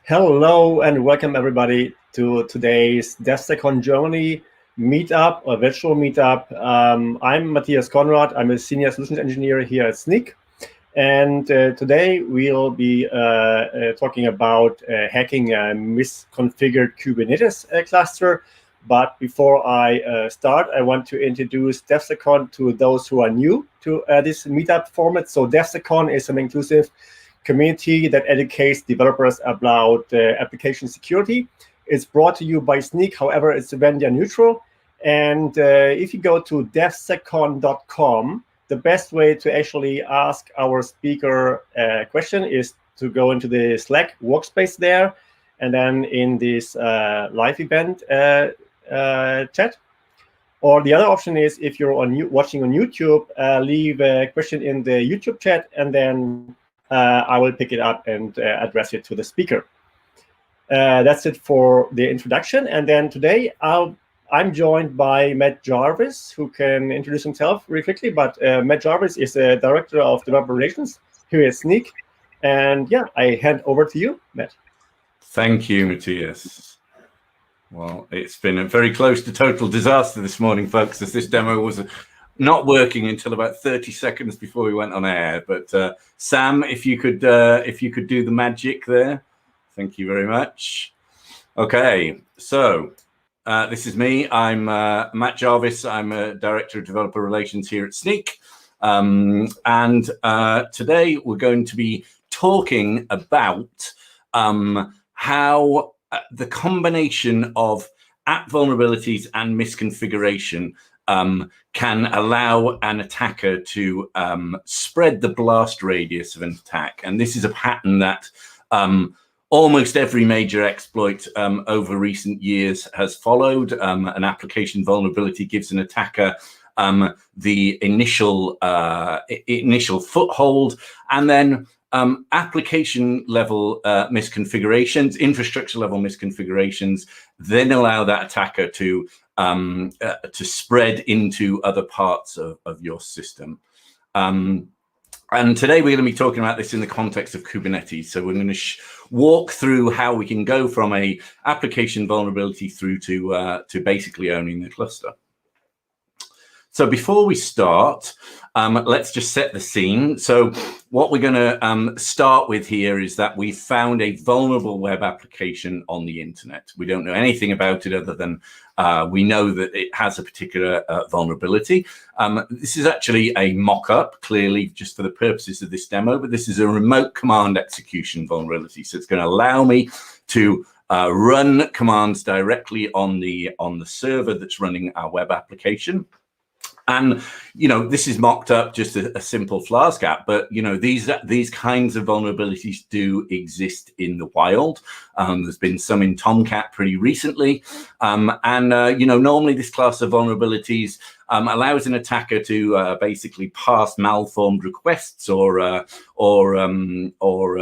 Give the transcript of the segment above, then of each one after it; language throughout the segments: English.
Hello and welcome everybody to today's DevSecCon Germany meetup or virtual meetup. I'm Matthias Konrad. I'm a senior solutions engineer here at Sneak. And today we'll be talking about hacking a misconfigured Kubernetes cluster. But before I start, I want to introduce DevSecCon to those who are new to this meetup format. So DevSecCon is an inclusive community that educates developers about application security. It's brought to you by Sneak, however, it's vendor neutral. And if you go to devseccon.com, the best way to actually ask our speaker a question is to go into the Slack workspace there, and then in this live event chat. Or the other option is if you're watching on YouTube, leave a question in the YouTube chat, and then I will pick it up and address it to the speaker. That's it for the introduction. And then today I'm joined by Matt Jarvis, who can introduce himself really quickly. But Matt Jarvis is a director of developer relations here at Sneak. And yeah, I hand over to you, Matt. Thank you, Matthias. Well, it's been very close to total disaster this morning, folks, as this demo was not working until about 30 seconds before we went on air. But Sam, if you could do the magic there, thank you very much. Okay, so this is me. I'm Matt Jarvis. I'm a director of developer relations here at Sneak, and today we're going to be talking about how the combination of app vulnerabilities and misconfiguration can allow an attacker to spread the blast radius of an attack. And this is a pattern that almost every major exploit over recent years has followed. An application vulnerability gives an attacker the initial foothold, and then application level misconfigurations, infrastructure level misconfigurations, then allow that attacker to spread into other parts of your system. And today we're going to be talking about this in the context of Kubernetes. So we're going to walk through how we can go from a application vulnerability through to basically owning the cluster. So before we start, let's just set the scene. So what we're going to start with here is that we found a vulnerable web application on the internet. We don't know anything about it other than we know that it has a particular vulnerability. This is actually a mock-up, clearly just for the purposes of this demo, but this is a remote command execution vulnerability. So it's going to allow me to run commands directly on the server that's running our web application. And, you know, this is mocked up just a simple Flask app, but, you know, these kinds of vulnerabilities do exist in the wild. There's been some in Tomcat pretty recently. You know, normally this class of vulnerabilities allows an attacker to basically pass malformed requests or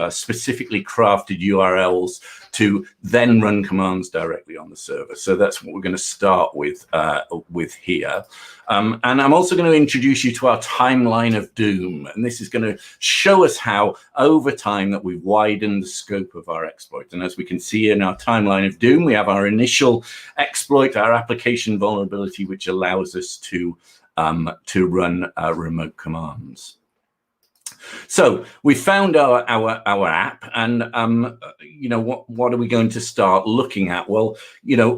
specifically crafted URLs to then run commands directly on the server. So that's what we're going to start with here. And I'm also going to introduce you to our timeline of doom. And this is going to show us how over time that we've widened the scope of our exploit. And as we can see in our timeline of doom, we have our initial exploit, our application vulnerability, which allows us to run remote commands. So we found our app, and you know, what are we going to start looking at? Well, you know,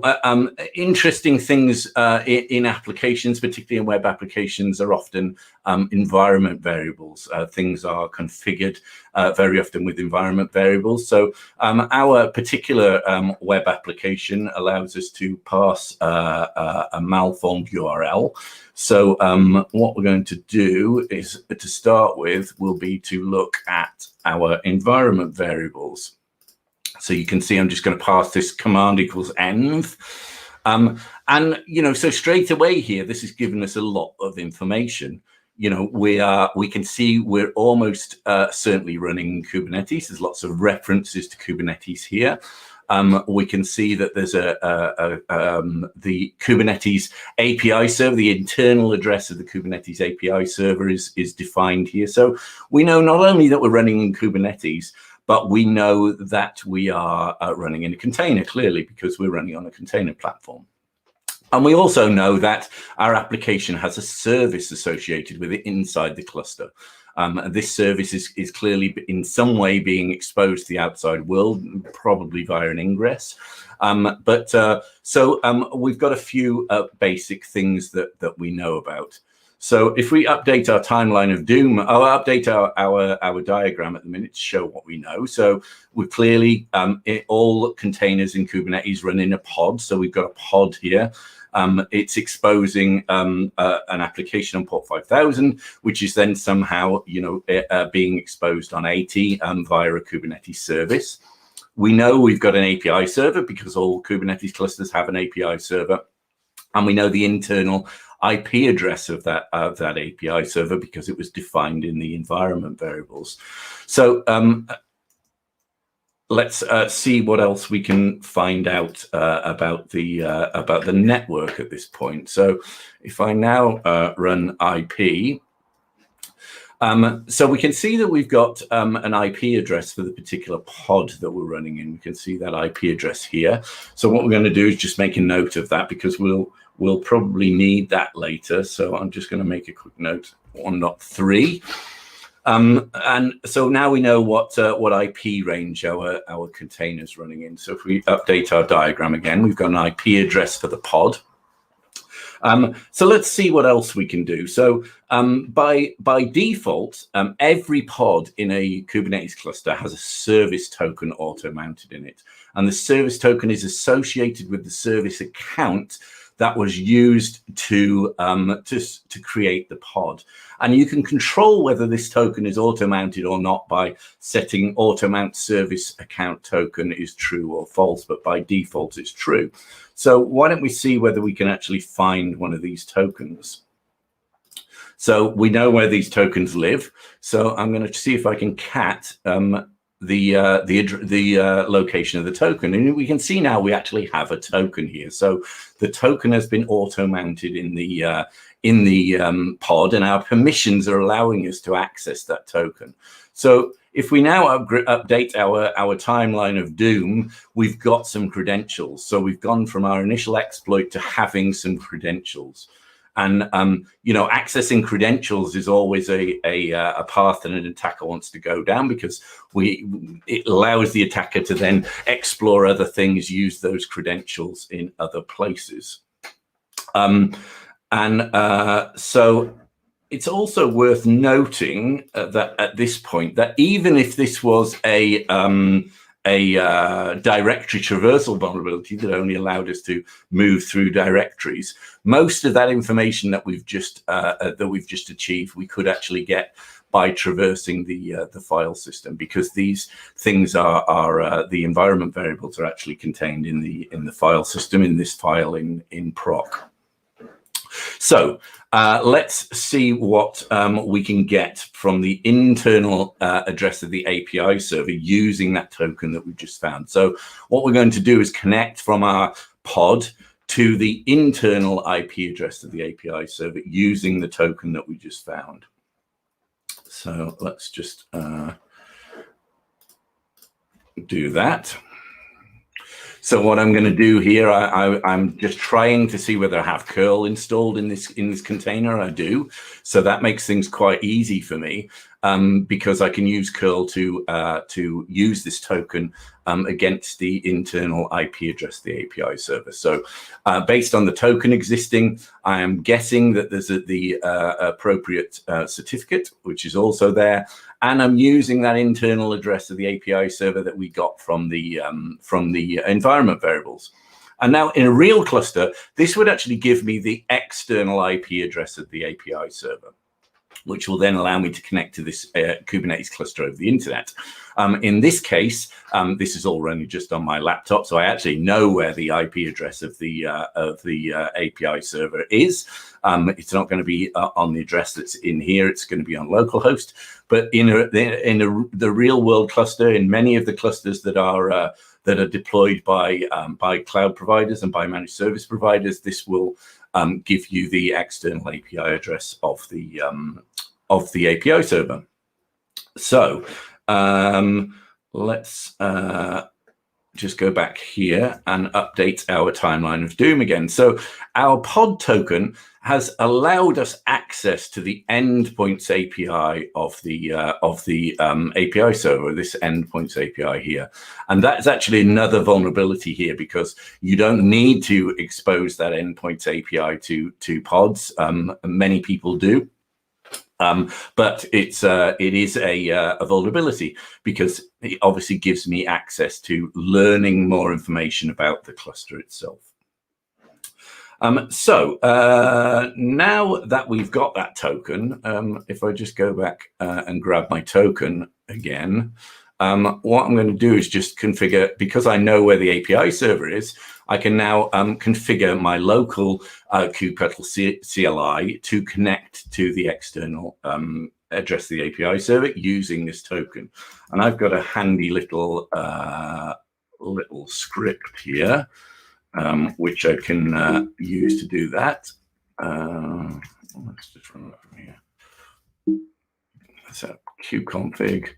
interesting things in applications, particularly in web applications, are often environment variables. Things are configured very often with environment variables. So our particular web application allows us to pass a malformed URL. So what we're going to do is, to start with, will be to look at our environment variables. So you can see I'm just going to pass this command equals env. And, you know, so straight away here, this has given us a lot of information. You know, we can see we're almost certainly running Kubernetes. There's lots of references to Kubernetes here. We can see that there's the Kubernetes API server, the internal address of the Kubernetes API server is defined here. So we know not only that we're running in Kubernetes, but we know that we are running in a container, clearly, because we're running on a container platform. And we also know that our application has a service associated with it inside the cluster. This service is clearly in some way being exposed to the outside world, probably via an ingress. So we've got a few basic things that we know about. So if we update our timeline of doom, I'll update our diagram at the minute to show what we know. So we're clearly, all containers in Kubernetes run in a pod. So we've got a pod here. It's exposing an application on port 5000, which is then somehow, being exposed on 80 via a Kubernetes service. We know we've got an API server because all Kubernetes clusters have an API server, and we know the internal IP address of that API server because it was defined in the environment variables. So let's see what else we can find out about the network at this point. So if I now run IP, so we can see that we've got an IP address for the particular pod that we're running in. We can see that IP address here. So what we're going to do is just make a note of that because we'll probably need that later. So I'm just going to make a quick note, 1.3. And so now we know what IP range our container's running in. So if we update our diagram again, we've got an IP address for the pod. So let's see what else we can do. So by default, every pod in a Kubernetes cluster has a service token auto-mounted in it. And the service token is associated with the service account that was used to create the pod. And you can control whether this token is auto-mounted or not by setting auto-mount service account token is true or false, but by default it's true. So why don't we see whether we can actually find one of these tokens? So we know where these tokens live. So I'm going to see if I can cat the location of the token, and we can see now we actually have a token here. So the token has been auto-mounted in the pod, and our permissions are allowing us to access that token. So if we now update our timeline of doom, we've got some credentials. So we've gone from our initial exploit to having some credentials. And accessing credentials is always a path that an attacker wants to go down because it allows the attacker to then explore other things, use those credentials in other places. So it's also worth noting that at this point, that even if this was a directory traversal vulnerability that only allowed us to move through directories, most of that information that we've just achieved, we could actually get by traversing the file system, because these things are the environment variables are actually contained in the file system, in this file in proc. So let's see what we can get from the internal address of the API server using that token that we've just found. So what we're going to do is connect from our pod to the internal IP address of the API server using the token that we just found. So let's just do that. So what I'm going to do here, I'm just trying to see whether I have curl installed in this container. I do. So that makes things quite easy for me because I can use curl to use this token against the internal IP address of the API server. So based on the token existing, I am guessing that there's the appropriate certificate, which is also there. And I'm using that internal address of the API server that we got from the environment variables. And now in a real cluster, this would actually give me the external IP address of the API server, which will then allow me to connect to this Kubernetes cluster over the internet. In this case, this is all running just on my laptop, so I actually know where the IP address of the API server is. It's not going to be on the address that's in here. It's going to be on localhost. But in the real world cluster, in many of the clusters that are deployed by cloud providers and by managed service providers, this will give you the external API address of the API server. So let's just go back here and update our timeline of doom again. So our pod token has allowed us access to the endpoints API of the API server, this endpoints API here. And that's actually another vulnerability here, because you don't need to expose that endpoints API to pods. Many people do. But it is a vulnerability, because it obviously gives me access to learning more information about the cluster itself. So now that we've got that token, if I just go back and grab my token again, what I'm going to do is just configure, because I know where the API server is, I can now configure my local kubectl CLI to connect to the external address of the API server using this token. And I've got a handy little script here, which I can use to do that. Let's just run that from here. So kubeconfig,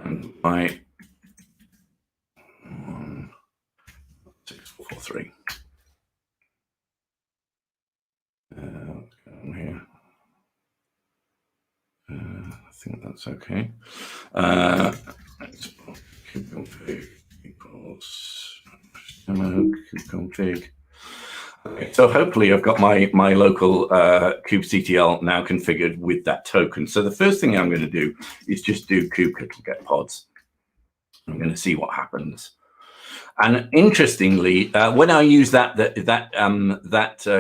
and my 6443. Let's go on here. I think that's okay. Kubeconfig equals kubeconfig. Okay, so hopefully I've got my local kubectl now configured with that token. So the first thing I'm going to do is just do kubectl get pods. I'm going to see what happens. And interestingly, when I use that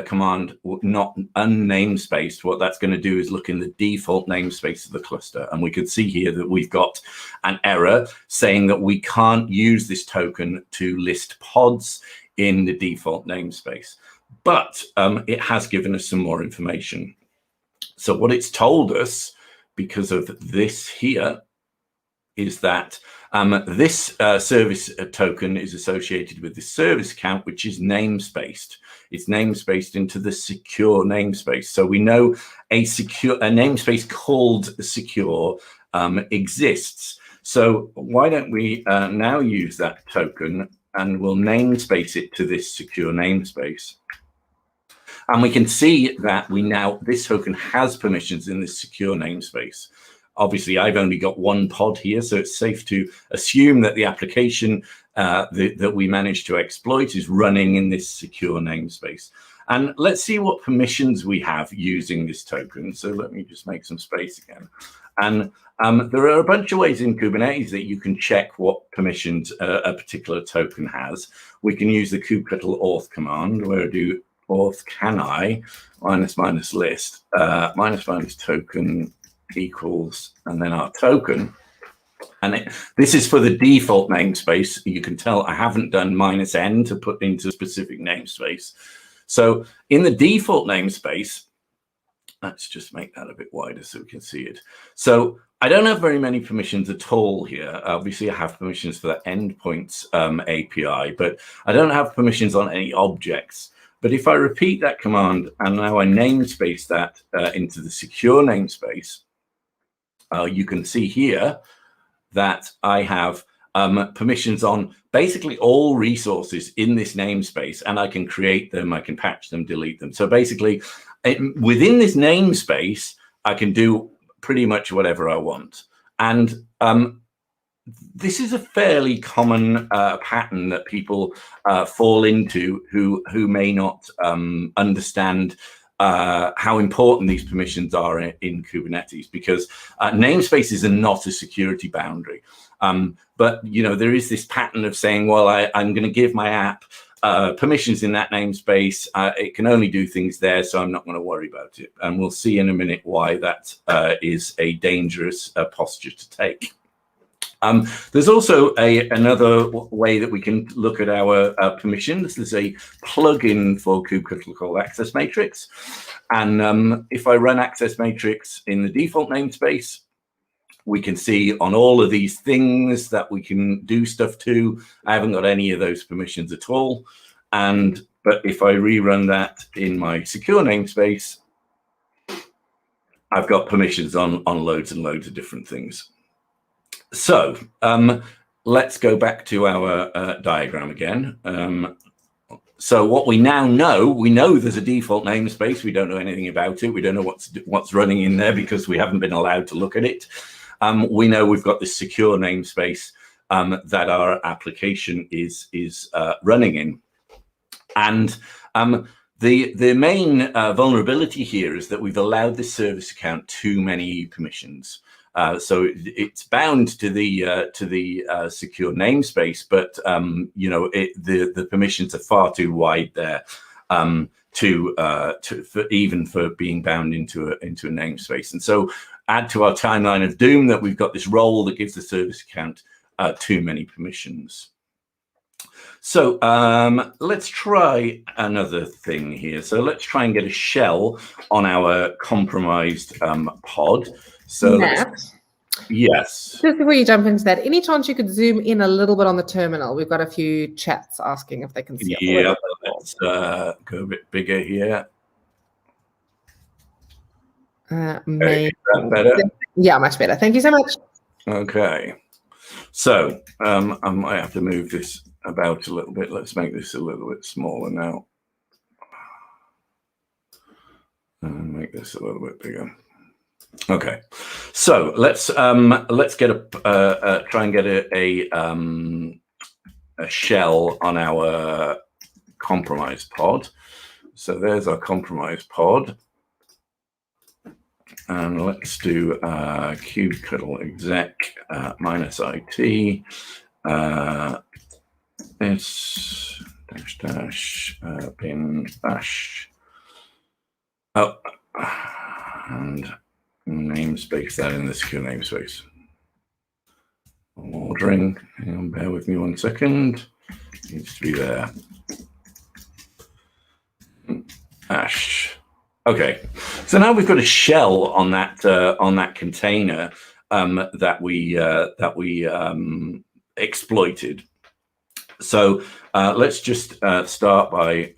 command, not unnamespaced, what that's going to do is look in the default namespace of the cluster. And we can see here that we've got an error saying that we can't use this token to list pods in the default namespace. But it has given us some more information. So what it's told us, because of this here, is that this service token is associated with the service account, which is namespaced. It's namespaced into the secure namespace. So we know a namespace called secure exists. So why don't we now use that token, and we'll namespace it to this secure namespace. And we can see that this token has permissions in this secure namespace. Obviously, I've only got one pod here, so it's safe to assume that the application that we managed to exploit is running in this secure namespace. And let's see what permissions we have using this token. So let me just make some space again. And there are a bunch of ways in Kubernetes that you can check what permissions a particular token has. We can use the kubectl auth command, where I do auth cani ---- list ---- token equals, and then our token. And this is for the default namespace. You can tell I haven't done -n to put into a specific namespace. So in the default namespace, let's just make that a bit wider so we can see it. So I don't have very many permissions at all here. Obviously, I have permissions for the endpoints API, but I don't have permissions on any objects. But if I repeat that command, and now I namespace that into the secure namespace, you can see here that I have permissions on basically all resources in this namespace, and I can create them, I can patch them, delete them. So basically, within this namespace, I can do pretty much whatever I want. And this is a fairly common pattern that people fall into who may not understand how important these permissions are in Kubernetes, because namespaces are not a security boundary. But there is this pattern of saying, well, I'm going to give my app permissions in that namespace. It can only do things there, so I'm not going to worry about it. And we'll see in a minute why that is a dangerous posture to take. There's also another way that we can look at our permissions. There's a plugin for kubectl called Access Matrix. And if I run Access Matrix in the default namespace, we can see on all of these things that we can do stuff to. I haven't got any of those permissions at all. But if I rerun that in my secure namespace, I've got permissions on loads and loads of different things. So let's go back to our diagram again. So what we now know, we know there's a default namespace. We don't know anything about it. We don't know what's running in there because we haven't been allowed to look at it. We know we've got this secure namespace that our application is running in. And the main vulnerability here is that we've allowed this service account too many permissions. So it's bound to the secure namespace, but the permissions are far too wide there even for being bound into a namespace. And so add to our timeline of doom that we've got this role that gives the service account too many permissions. So let's try another thing here. So let's try and get a shell on our compromised pod. So yes. Just before you jump into that, any chance you could zoom in a little bit on the terminal? We've got a few chats asking if they can see. Yeah, let's go a bit bigger here. Maybe. Is that better? Yeah, much better. Thank you so much. Okay. So I might have to move this about a little bit. Let's make this a little bit smaller now. And make this a little bit bigger. Okay, so let's get try and get a shell on our compromised pod. So there's our compromised pod, and let's do cubelittle exec -it this -- bin bash. Oh, and namespace that in the secure namespace. Ordering. Hang on, bear with me 1 second. Needs to be there. Ash. Okay. So now we've got a shell on that container that we exploited. So let's just start by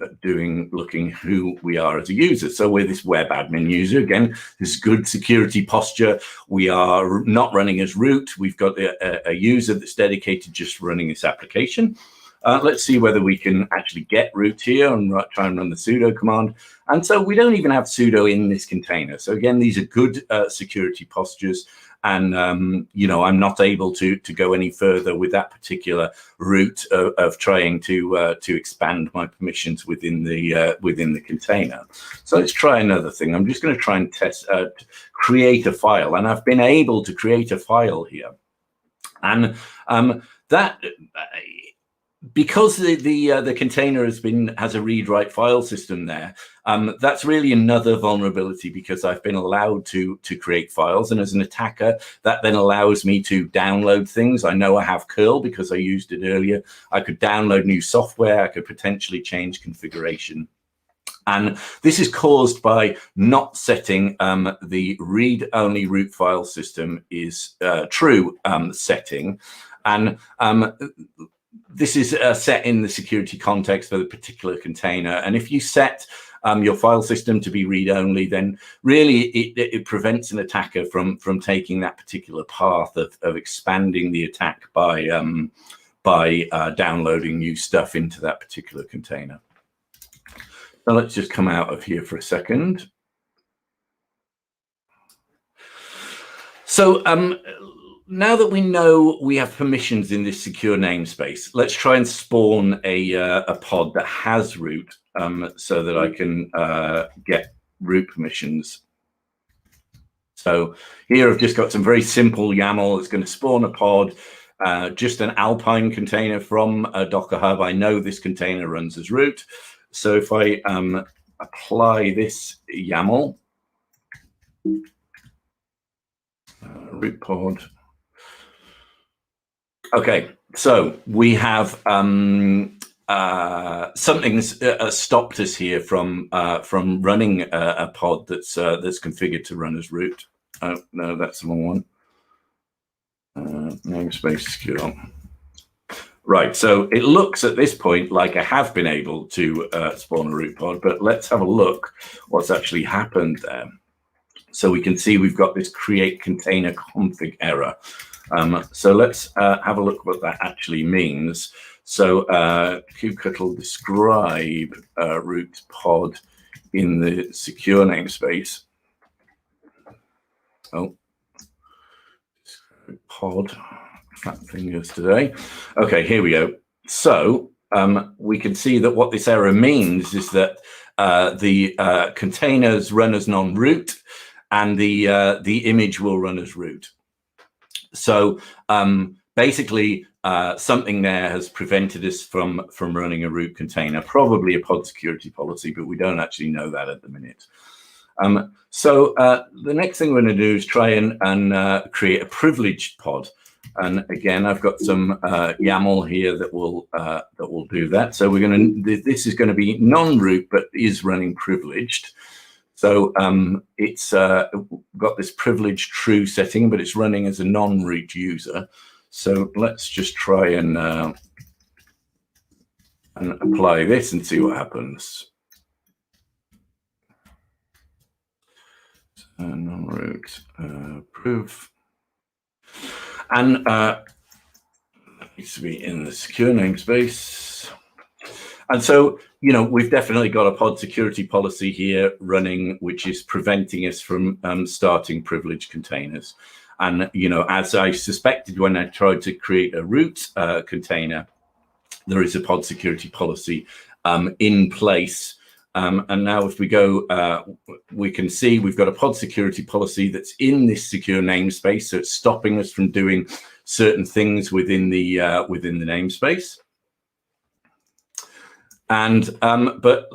looking who we are as a user. So we're this web admin user. Again, this good security posture. We are not running as root. We've got a user that's dedicated just to running this application. Let's see whether we can actually get root here and try and run the sudo command. And so we don't even have sudo in this container. So again, these are good security postures. And I'm not able to go any further with that particular route of trying to expand my permissions within the container. So let's try another thing. I'm just going to try and test create a file, and I've been able to create a file here, and that. Because the container has a read-write file system there, that's really another vulnerability because I've been allowed to create files, and as an attacker, that then allows me to download things. I know I have curl because I used it earlier. I could download new software. I could potentially change configuration. And this is caused by not setting the read-only root file system is true setting, and this is set in the security context for the particular container. And if you set your file system to be read-only, then really it prevents an attacker from taking that particular path of expanding the attack by downloading new stuff into that particular container. So let's just come out of here for a second. So now that we know we have permissions in this secure namespace, let's try and spawn a pod that has root so that I can get root permissions. So here I've just got some very simple YAML. It's going to spawn a pod, just an Alpine container from Docker Hub. I know this container runs as root. So if I apply this YAML, root pod. Okay, so we have something's stopped us here from running a pod that's configured to run as root. Oh no, that's the wrong one. Namespace secure. Right, so it looks at this point like I have been able to spawn a root pod, but let's have a look what's actually happened there. So we can see we've got this create container config error. So let's have a look what that actually means. So kubectl describe root pod in the secure namespace. Oh, pod, fat fingers today. Okay, here we go. So we can see that what this error means is that the containers run as non-root, and the image will run as root. So basically, something there has prevented us from running a root container, probably a pod security policy, but we don't actually know that at the minute. So the next thing we're going to do is try and create a privileged pod. And again, I've got some YAML here that will do that. So we're going to, this is going to be non-root, but is running privileged. So it's got this privilege true setting, but it's running as a non-root user. So let's just try and apply this and see what happens. Non-root proof. And it needs to be in the secure namespace. And so, you know, we've definitely got a pod security policy here running, which is preventing us from starting privileged containers. And, you know, as I suspected when I tried to create a root container, there is a pod security policy in place. And now if we go, we can see we've got a pod security policy that's in this secure namespace. So it's stopping us from doing certain things within the namespace. And but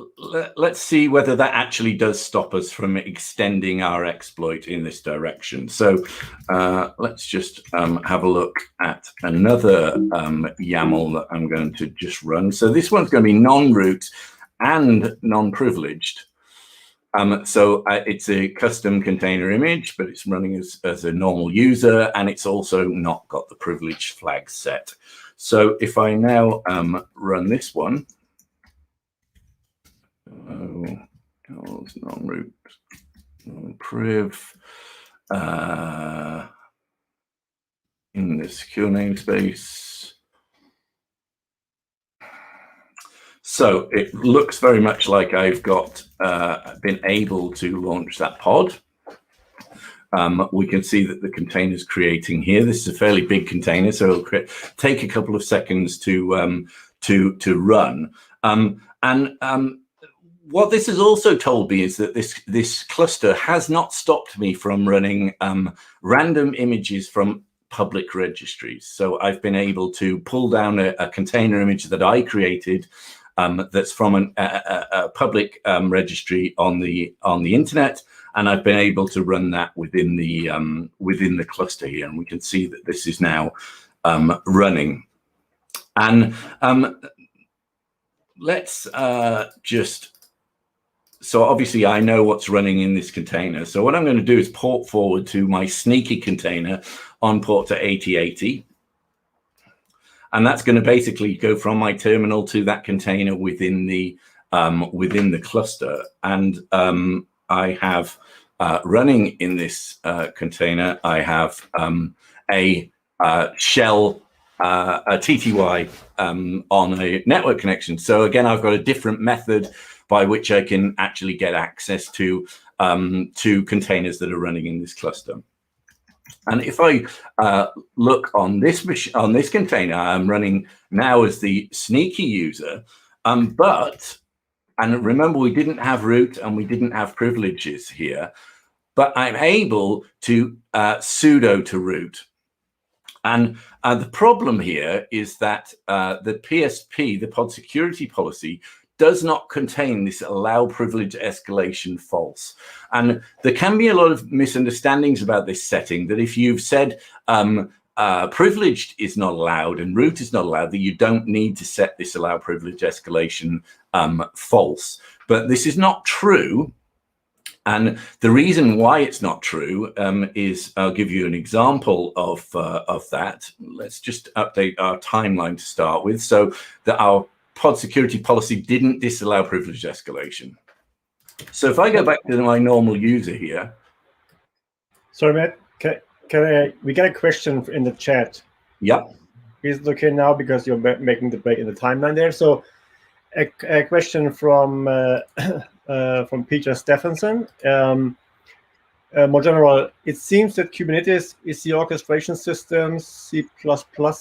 let's see whether that actually does stop us from extending our exploit in this direction. So let's just have a look at another YAML that I'm going to just run. So this one's going to be non-root and non-privileged. So it's a custom container image, but it's running as a normal user, and it's also not got the privilege flag set. So if I now run this one, non-root, non-priv, in the secure namespace. So it looks very much like I've got been able to launch that pod. We can see that the container is creating here. This is a fairly big container, so it'll take a couple of seconds to run. What this has also told me is that this cluster has not stopped me from running random images from public registries. So I've been able to pull down a container image that I created that's from a public registry on the internet, and I've been able to run that within the cluster here, and we can see that this is now running. And let's just. So obviously I know what's running in this container. So what I'm going to do is port forward to my sneaky container on port to 8080. And that's going to basically go from my terminal to that container within the cluster. And I have running in this container, I have a shell, a TTY on a network connection. So again, I've got a different method by which I can actually get access to containers that are running in this cluster. And if I look on this container, I'm running now as the sneaky user, and remember, we didn't have root and we didn't have privileges here, but I'm able to pseudo to root. And the problem here is that the PSP, the pod security policy, does not contain this allow privilege escalation false. And there can be a lot of misunderstandings about this setting, that if you've said privileged is not allowed and root is not allowed, that you don't need to set this allow privilege escalation false. But this is not true. And the reason why it's not true is, I'll give you an example of that. Let's just update our timeline to start with, so that our pod security policy didn't disallow privilege escalation. So if I go back to my normal user here. Sorry, Matt. We get a question in the chat. Yep. Is it okay now because you're making the break in the timeline there? So a question from Peter Stephenson. More general, it seems that Kubernetes is the orchestration system, C++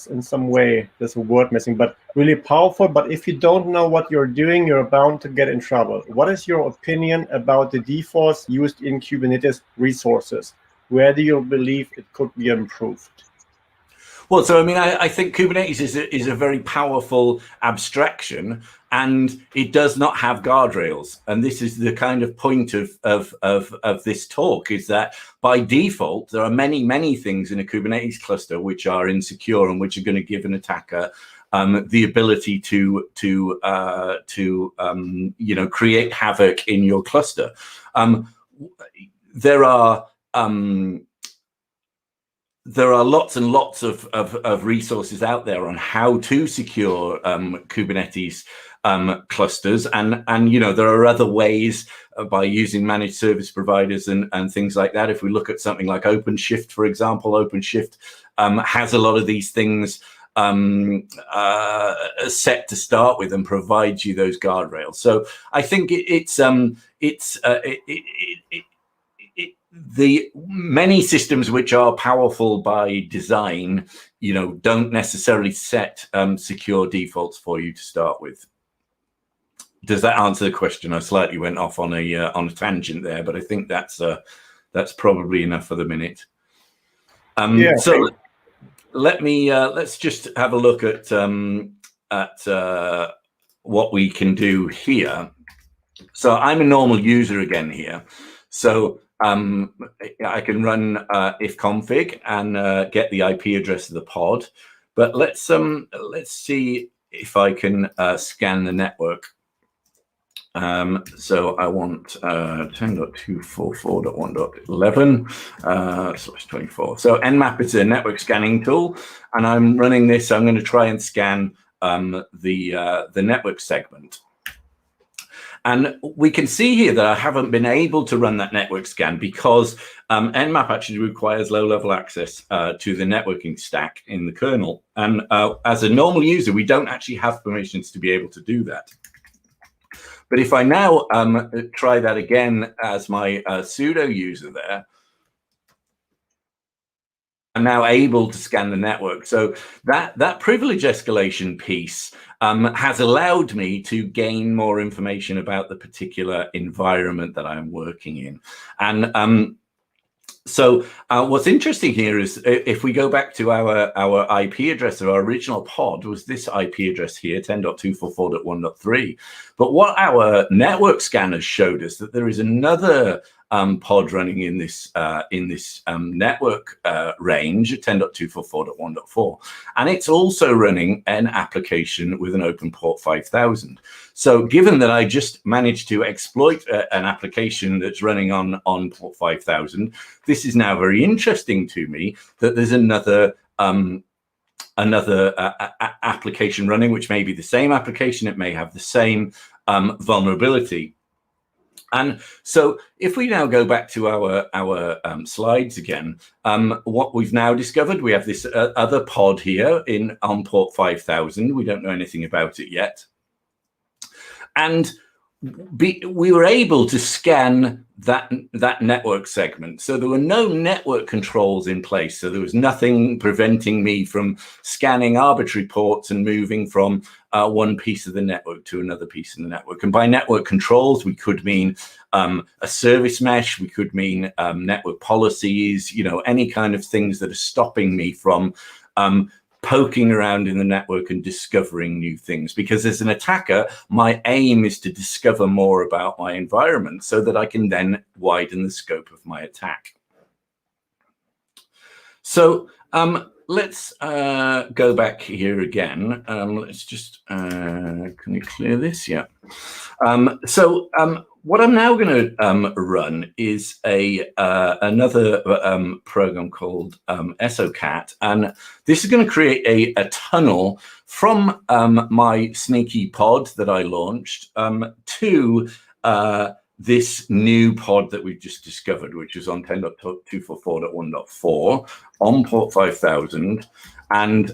in some way. There's a word missing, but really powerful. But if you don't know what you're doing, you're bound to get in trouble. What is your opinion about the defaults used in Kubernetes resources? Where do you believe it could be improved? Well, so I mean, I think Kubernetes is a very powerful abstraction, and it does not have guardrails. And this is the kind of point of this talk, is that by default there are many things in a Kubernetes cluster which are insecure and which are going to give an attacker the ability to create havoc in your cluster. There are lots and lots of resources out there on how to secure Kubernetes clusters, and there are other ways by using managed service providers and things like that. If we look at something like OpenShift, for example, OpenShift has a lot of these things set to start with and provides you those guardrails. So I think the many systems which are powerful by design, don't necessarily set secure defaults for you to start with. Does that answer the question? I slightly went off on a tangent there, but I think that's probably enough for the minute. Yeah. So let's just have a look at what we can do here. So I'm a normal user again here. So I can run ifconfig and get the IP address of the pod. But let's see if I can scan the network. So I want 10.244.1.11/24. So Nmap is a network scanning tool, and I'm running this. I'm going to try and scan the network segment. And we can see here that I haven't been able to run that network scan because Nmap actually requires low-level access to the networking stack in the kernel. And as a normal user, we don't actually have permissions to be able to do that. But if I now try that again as my Pseudo user there, I'm now able to scan the network. So that privilege escalation piece has allowed me to gain more information about the particular environment that I'm working in. And so what's interesting here is if we go back to our IP address of our original pod was this IP address here, 10.244.1.3. But what our network scanners showed us that there is another pod running in this network range, 10.244.1.4, and it's also running an application with an open port 5000. So given that I just managed to exploit an application that's running on port 5000, this is now very interesting to me that there's another application running, which may be the same application, it may have the same vulnerability. And so if we now go back to our slides again, what we've now discovered, we have this other pod here on port 5000. We don't know anything about it yet. And we were able to scan that network segment. So there were no network controls in place. So there was nothing preventing me from scanning arbitrary ports and moving from one piece of the network to another piece of the network. And by network controls, we could mean a service mesh, we could mean network policies, any kind of things that are stopping me from poking around in the network and discovering new things. Because as an attacker, my aim is to discover more about my environment so that I can then widen the scope of my attack. So let's go back here again. Let's just, can we clear this? Yeah. What I'm now going to run is another program called Socat, and this is going to create a tunnel from my sneaky pod that I launched to this new pod that we've just discovered, which is on 10.244.1.4 on port 5000. And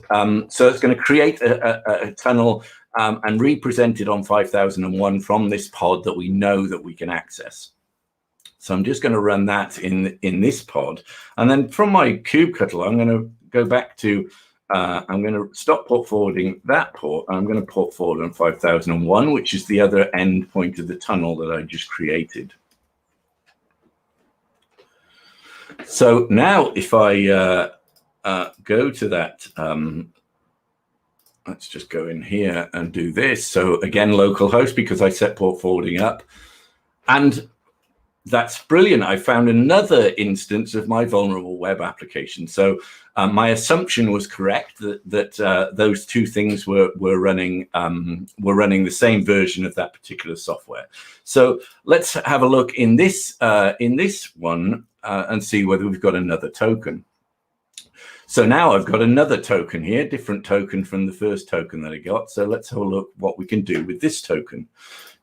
so it's going to create a tunnel and represent it on 5001 from this pod that we know that we can access. So I'm just going to run that in this pod. And then from my kubectl, I'm going to go back to, I'm going to stop port forwarding that port. I'm going to port forward on 5001, which is the other end point of the tunnel that I just created. So now if I go to that, let's just go in here and do this. So again, localhost, because I set port forwarding up. And that's brilliant. I found another instance of my vulnerable web application. So my assumption was correct that those two things were running the same version of that particular software. So let's have a look in this one and see whether we've got another token. So now I've got another token here, different token from the first token that I got. So let's have a look what we can do with this token.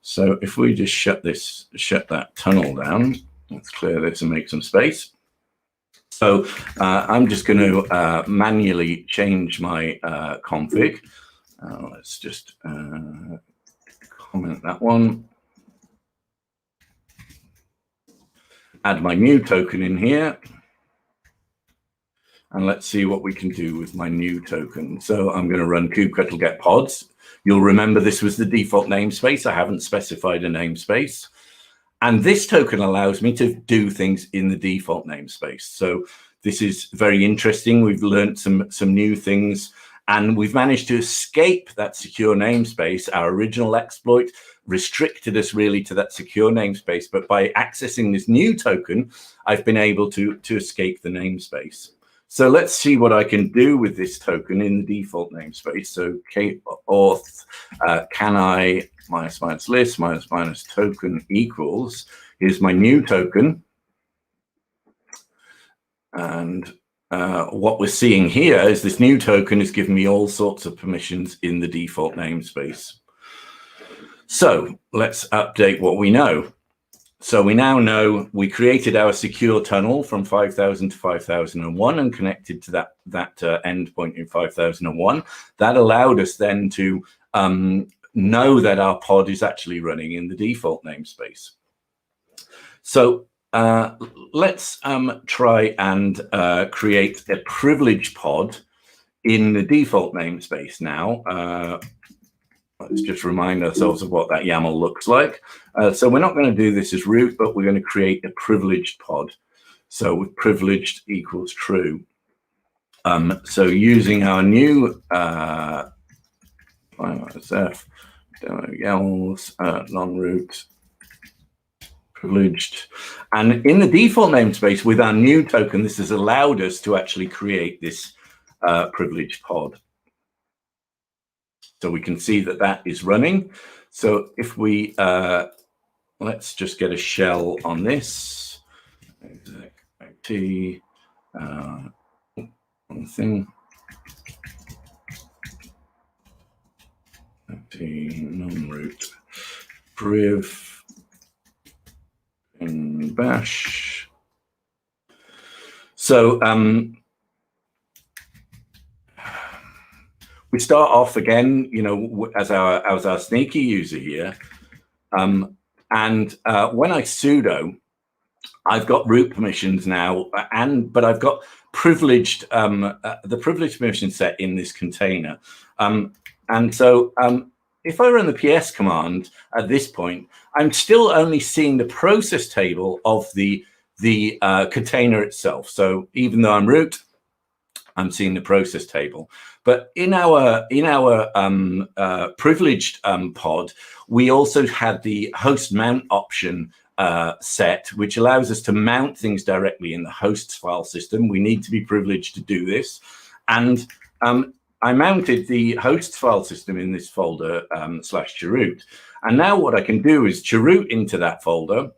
So if we just shut that tunnel down, let's clear this and make some space. So I'm just going to manually change my config. Let's just comment that one. Add my new token in here. And let's see what we can do with my new token. So I'm going to run kubectl get pods. You'll remember this was the default namespace. I haven't specified a namespace. And this token allows me to do things in the default namespace. So this is very interesting. We've learned some new things, and we've managed to escape that secure namespace. Our original exploit restricted us really to that secure namespace. But by accessing this new token, I've been able to escape the namespace. So let's see what I can do with this token in the default namespace. So auth can I --list token equals, here's my new token. And what we're seeing here is this new token is giving me all sorts of permissions in the default namespace. So let's update what we know. So we now know we created our secure tunnel from 5000 to 5001 and connected to that endpoint in 5001. That allowed us then to know that our pod is actually running in the default namespace. So let's try and create a privilege pod in the default namespace now. Let's just remind ourselves of what that YAML looks like. So we're not going to do this as root, but we're going to create a privileged pod. So with privileged equals true. So using our new YAMLs, non-root, privileged. And in the default namespace with our new token, this has allowed us to actually create this privileged pod. So we can see that that is running. So if we, let's just get a shell on this. Exec one thing. Non-root priv in bash. So we start off again, you know, as our sneaky user here, and when I sudo, I've got root permissions now, but I've got privileged the privileged permission set in this container, and so if I run the ps command at this point, I'm still only seeing the process table of the container itself. So even though I'm root, I'm seeing the process table. But in our privileged pod, we also had the host mount option set, which allows us to mount things directly in the hosts file system. We need to be privileged to do this. And I mounted the hosts file system in this folder /chroot. And now what I can do is chroot into that folder.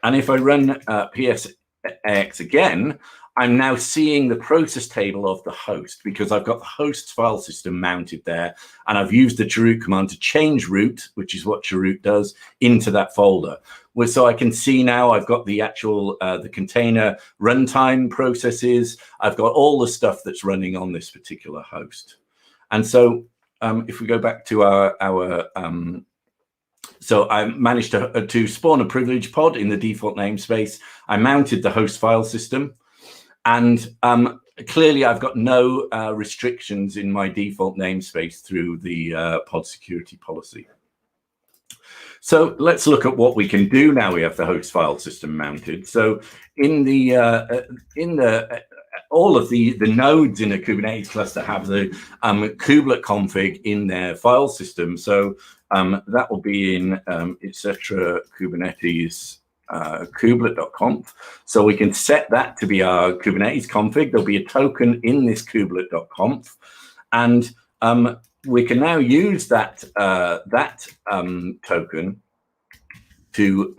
And if I run psax again, I'm now seeing the process table of the host because I've got the host file system mounted there, and I've used the chroot command to change root, which is what chroot does, into that folder. So I can see now I've got the actual the container runtime processes. I've got all the stuff that's running on this particular host. And so if we go back to our so I managed to spawn a privilege pod in the default namespace. I mounted the host file system. And clearly, I've got no restrictions in my default namespace through the pod security policy. So let's look at what we can do now we have the host file system mounted. So in the all of the nodes in a Kubernetes cluster have the kubelet config in their file system. So that will be in etc. Kubernetes kubelet.conf. So we can set that to be our Kubernetes config. There'll be a token in this kubelet.conf, and we can now use that token to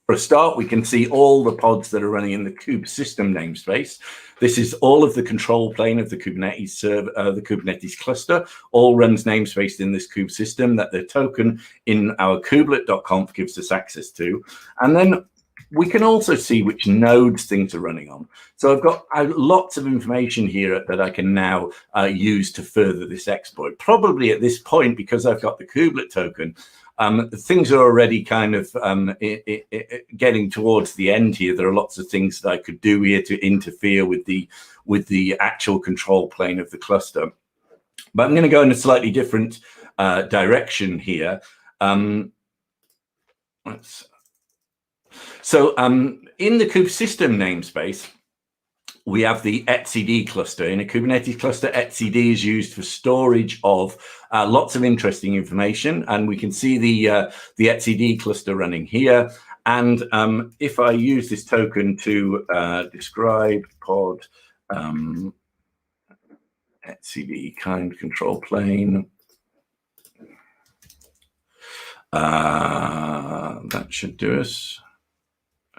for a start, we can see all the pods that are running in the kube system namespace. This is all of the control plane of the Kubernetes server, the Kubernetes cluster, all runs namespace in this kube system that the token in our kubelet.conf gives us access to. And then we can also see which nodes things are running on. So I've got lots of information here that I can now use to further this exploit. Probably at this point, because I've got the kubelet token, things are already kind of getting towards the end here. There are lots of things that I could do here to interfere with the actual control plane of the cluster. But I'm going to go in a slightly different direction here. So in the kube system namespace, we have the etcd cluster. In a Kubernetes cluster, etcd is used for storage of lots of interesting information, and we can see the etcd cluster running here. And if I use this token to describe pod etcd kind control plane, that should do us.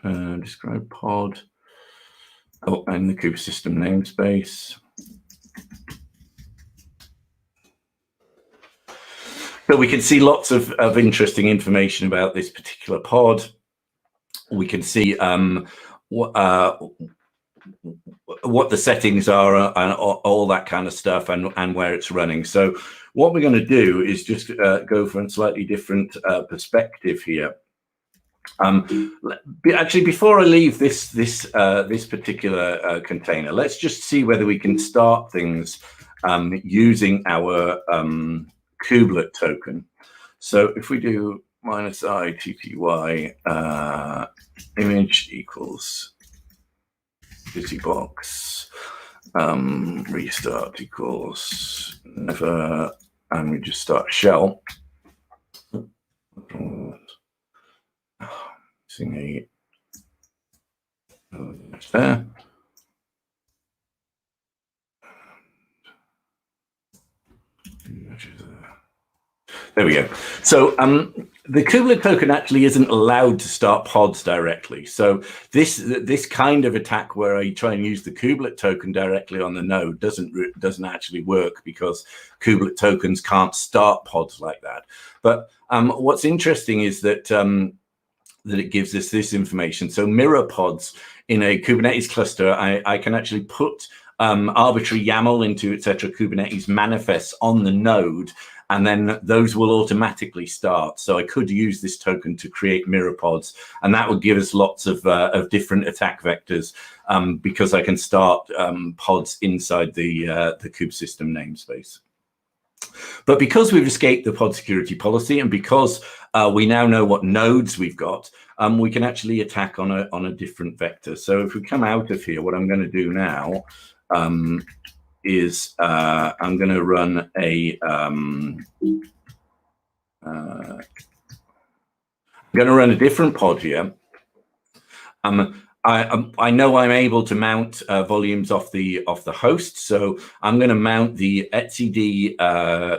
Describe pod. Oh, and the kube system namespace. So we can see lots of interesting information about this particular pod. We can see what the settings are and all that kind of stuff, and where it's running. So what we're going to do is just go for a slightly different perspective here. Actually, before I leave this particular container, let's just see whether we can start things using our kubelet token. So if we do -i tty image equals busybox restart equals never, and we just start a shell. There. There we go. So the kubelet token actually isn't allowed to start pods directly. So this kind of attack where I try and use the kubelet token directly on the node doesn't actually work, because kubelet tokens can't start pods like that. But what's interesting is that that it gives us this information. So mirror pods in a Kubernetes cluster, I can actually put arbitrary YAML into etc. Kubernetes manifests on the node, and then those will automatically start. So I could use this token to create mirror pods, and that would give us lots of different attack vectors, because I can start pods inside the kube system namespace. But because we've escaped the pod security policy, and because we now know what nodes we've got, we can actually attack on a different vector. So if we come out of here, what I'm going to do now is I'm going to run a different pod here. I know I'm able to mount volumes off the host, so I'm going to mount the etcd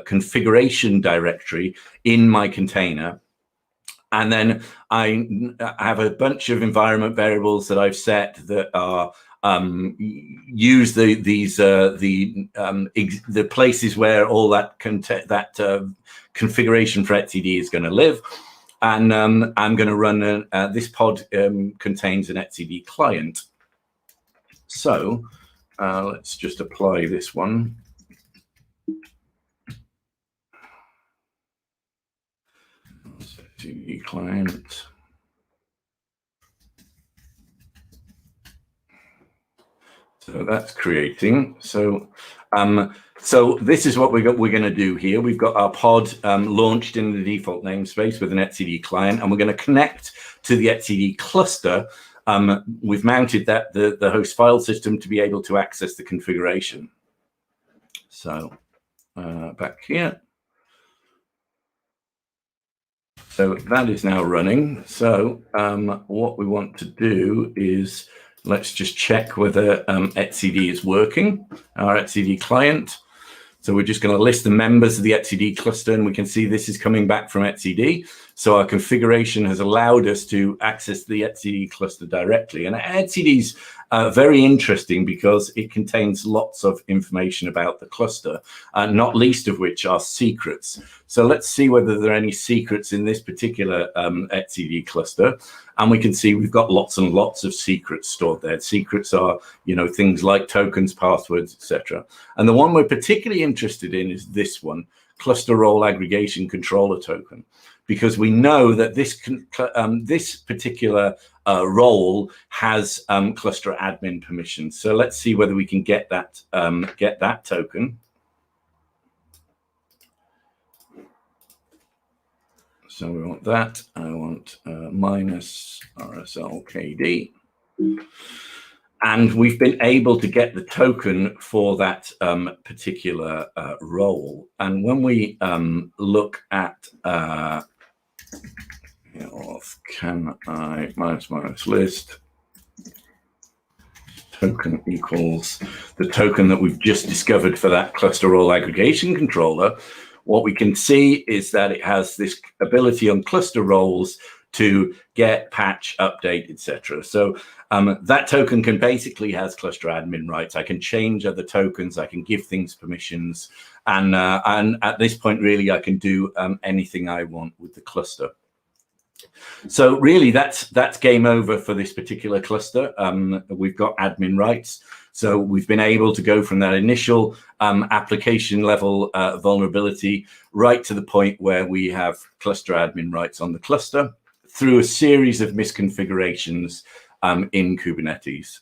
configuration directory in my container. And then I have a bunch of environment variables that I've set that are use the places where all that configuration for etcd is going to live. And I'm going to run this pod contains an etcd client. So let's just apply this one. etcd client. So that's creating. So so this is what we're going to do here. We've got our pod launched in the default namespace with an etcd client, and we're going to connect to the etcd cluster. We've mounted that the host file system to be able to access the configuration. So back here. So that is now running. So what we want to do is let's just check whether etcd is working, our etcd client. So we're just going to list the members of the etcd cluster, and we can see this is coming back from etcd. So our configuration has allowed us to access the etcd cluster directly. And etcd is very interesting because it contains lots of information about the cluster, not least of which are secrets. So let's see whether there are any secrets in this particular etcd cluster. And we can see we've got lots and lots of secrets stored there. Secrets are, you know, things like tokens, passwords, etc. And the one we're particularly interested in is this one, cluster role aggregation controller token, because we know that this particular role has cluster admin permissions. So let's see whether we can get that token. So we want that. I want minus RSLKD. And we've been able to get the token for that particular role. And when we look at can I minus list token equals the token that we've just discovered for that cluster role aggregation controller, what we can see is that it has this ability on cluster roles to get, patch, update, etc. So that token can basically has cluster admin rights. I can change other tokens, I can give things permissions, and at this point, really, I can do anything I want with the cluster. So really, that's game over for this particular cluster. We've got admin rights. So we've been able to go from that initial application level vulnerability right to the point where we have cluster admin rights on the cluster through a series of misconfigurations in Kubernetes.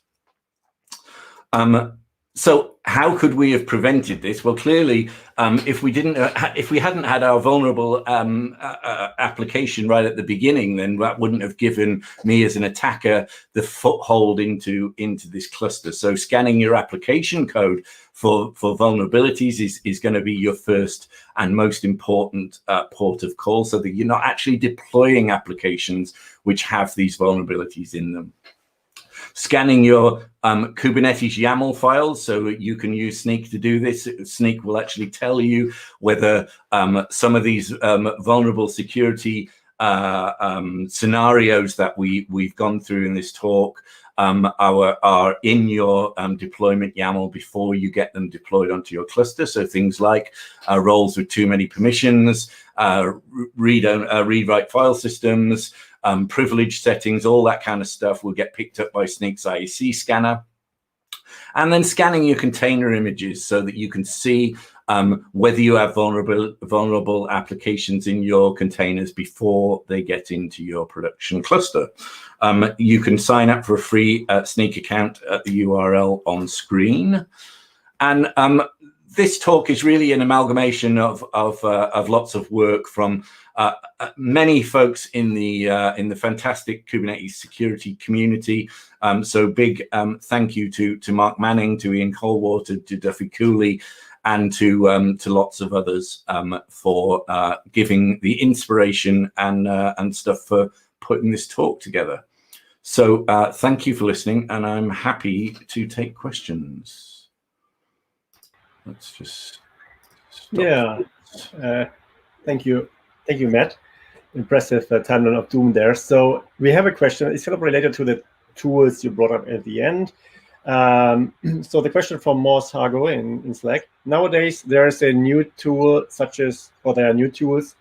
So how could we have prevented this? Well, clearly, if we hadn't had our vulnerable application right at the beginning, then that wouldn't have given me as an attacker the foothold into this cluster. So scanning your application code for vulnerabilities is going to be your first and most important port of call, so that you're not actually deploying applications which have these vulnerabilities in them. Scanning your Kubernetes YAML files, so you can use Snyk to do this. Snyk will actually tell you whether some of these vulnerable security scenarios that we've gone through in this talk are in your deployment YAML before you get them deployed onto your cluster. So things like roles with too many permissions, read-write file systems, privilege settings, all that kind of stuff will get picked up by Snyk's IAC scanner. And then scanning your container images so that you can see whether you have vulnerable applications in your containers before they get into your production cluster. You can sign up for a free Snyk account at the URL on screen. And this talk is really an amalgamation of lots of work from many folks in the fantastic Kubernetes security community. So big thank you to Mark Manning, to Ian Colwater, to Duffy Cooley, and to lots of others for giving the inspiration and stuff for putting this talk together. So thank you for listening, and I'm happy to take questions. Let's just stop. Yeah, thank you, Matt. impressive timeline of doom there. So we have a question. It's kind of related to the tools you brought up at the end. So the question from Morse Hago in Slack. Nowadays, there's a new tool there are new tools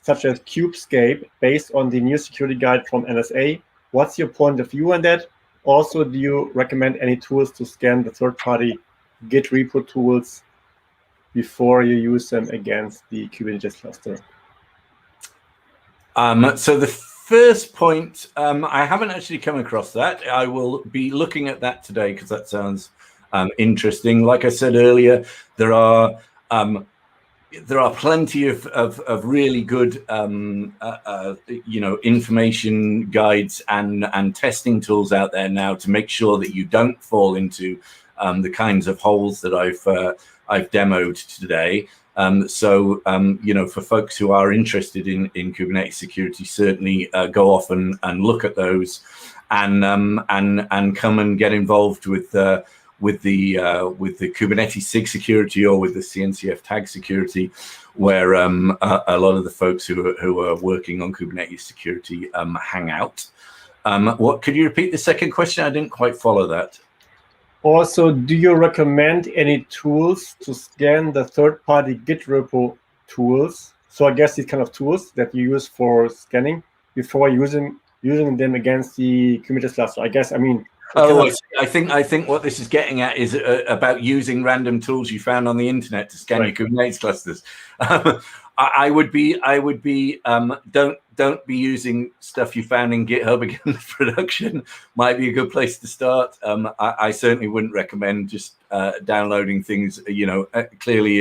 such as Kubescape based on the new security guide from NSA. What's your point of view on that? Also, do you recommend any tools to scan the third-party Git repo tools before you use them against the Kubernetes cluster? So the first point, I haven't actually come across that. I will be looking at that today because that sounds interesting. Like I said earlier, there are plenty of really good information guides and testing tools out there now to make sure that you don't fall into the kinds of holes that I've demoed today. For folks who are interested in Kubernetes security, certainly go off and look at those and come and get involved with the Kubernetes SIG security or with the CNCF tag security, where a lot of the folks who are working on Kubernetes security hang out. Could you repeat the second question? I didn't quite follow that. Also, do you recommend any tools to scan the third-party Git repo tools? So I guess these kind of tools that you use for scanning before using them against the Kubernetes cluster. I guess, I mean. I think what this is getting at is about using random tools you found on the internet to scan your Kubernetes clusters. I would be don't be using stuff you found in GitHub against production. Might be a good place to start. I certainly wouldn't recommend just downloading things. Clearly,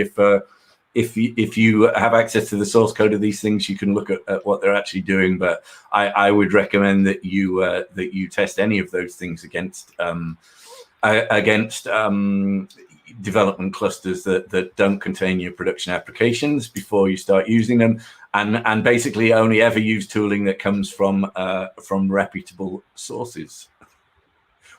if you have access to the source code of these things, you can look at what they're actually doing. But I would recommend that you test any of those things against development clusters that don't contain your production applications before you start using them, and basically only ever use tooling that comes from reputable sources,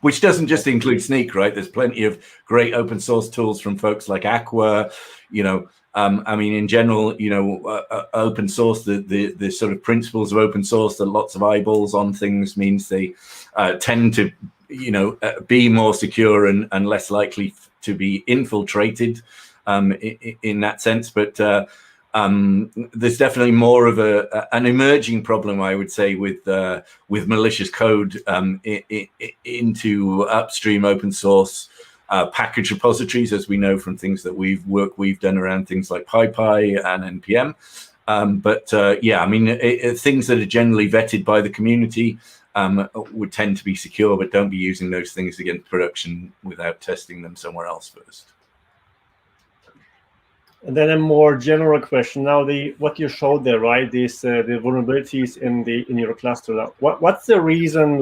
which doesn't just include Snyk, right? There's plenty of great open source tools from folks like Aqua. In general, open source, the sort of principles of open source, that lots of eyeballs on things means they tend to be more secure and less likely to be infiltrated in that sense. But there's definitely more of an emerging problem, I would say, with malicious code into upstream open source package repositories, as we know from things that we've done around things like PyPy and NPM. Things that are generally vetted by the community would tend to be secure, but don't be using those things against production without testing them somewhere else first. And then a more general question. Now, what you showed there, right? These the vulnerabilities in your cluster. What's the reason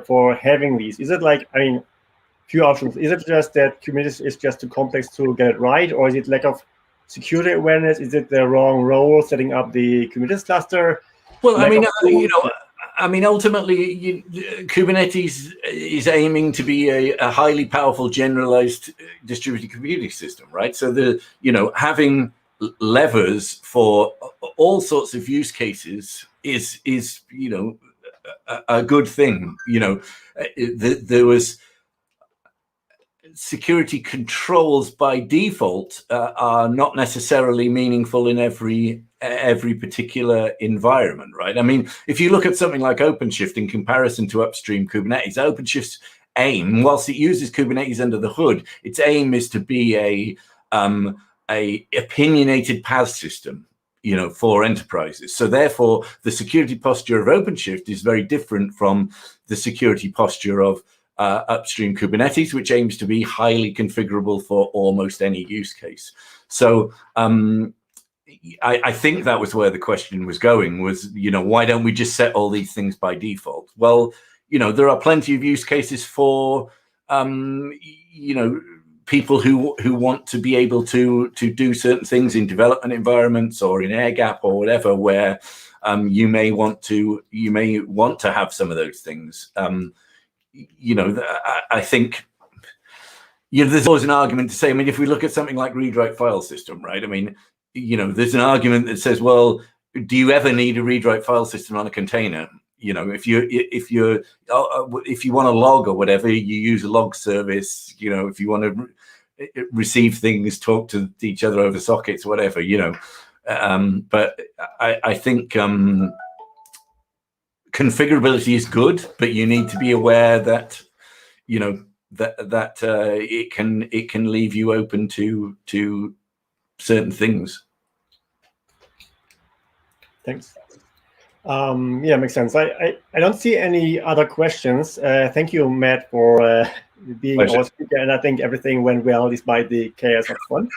for having these? Is it few options? Is it just that Kubernetes is just too complex to get it right, or is it lack of security awareness? Is it the wrong role setting up the Kubernetes cluster? Well, ultimately, Kubernetes is aiming to be a highly powerful, generalized distributed computing system, right? So having levers for all sorts of use cases is a good thing. There was security controls by default are not necessarily meaningful in every particular environment, right? I mean, if you look at something like OpenShift in comparison to upstream Kubernetes, OpenShift's aim, whilst it uses Kubernetes under the hood, its aim is to be a opinionated path system, for enterprises. So therefore, the security posture of OpenShift is very different from the security posture of upstream Kubernetes, which aims to be highly configurable for almost any use case. So I think that was where the question was going, was, why don't we just set all these things by default? Well, there are plenty of use cases for, people who want to be able to do certain things in development environments or in air gap or whatever, where you may want to have some of those things. I think there's always an argument to say, if we look at something like read-write file system, right? There's an argument that says, well, do you ever need a read-write file system on a container? You know, if you want to log or whatever, you use a log service. You know, if you want to receive things, talk to each other over sockets, whatever. You know, but I think configurability is good, but you need to be aware that, you know, that it can leave you open to certain things. Thanks. Yeah, makes sense. I don't see any other questions. Thank you, Matt, for being our speaker, and I think everything went well despite the chaos of fun.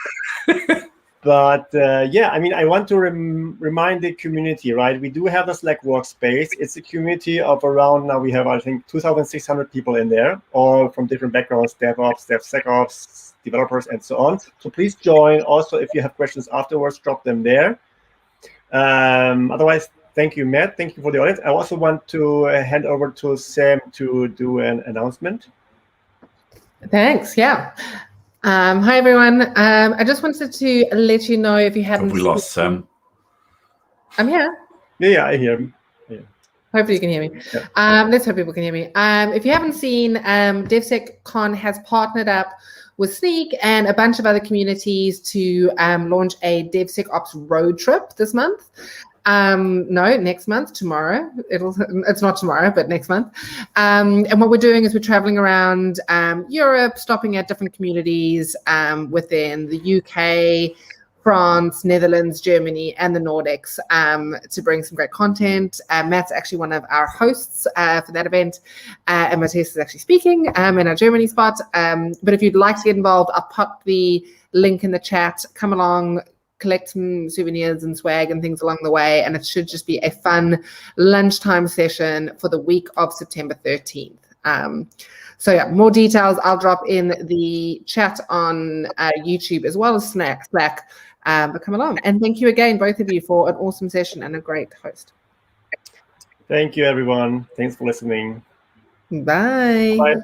But yeah, I mean, I want to remind the community, right? We do have a Slack workspace. It's a community of around, now we have, I think, 2,600 people in there, all from different backgrounds, DevOps, DevSecOps, developers, and so on. So please join. Also, if you have questions afterwards, drop them there. Otherwise, thank you, Matt. Thank you for the audience. I also want to hand over to Sam to do an announcement. Thanks. Yeah. Hi, everyone. I just wanted to let you know, if you haven't... Have we lost Sam? I'm here. Yeah, I hear him. Yeah. Hopefully you can hear me. Yeah. Let's hope people can hear me. If you haven't seen, DevSecCon has partnered up with Sneak and a bunch of other communities to launch a DevSecOps road trip this month. No, next month, tomorrow. It's not tomorrow, but next month. And what we're doing is we're traveling around Europe, stopping at different communities within the UK, France, Netherlands, Germany, and the Nordics to bring some great content. Matt's actually one of our hosts for that event, and Matthias is actually speaking in our Germany spot. But if you'd like to get involved, I'll pop the link in the chat. Come along, collect some souvenirs and swag and things along the way, and it should just be a fun lunchtime session for the week of September 13th. So yeah, more details I'll drop in the chat on YouTube as well as Slack. But come along, and thank you again, both of you, for an awesome session and a great host. Thank you, everyone. Thanks for listening. Bye. Bye.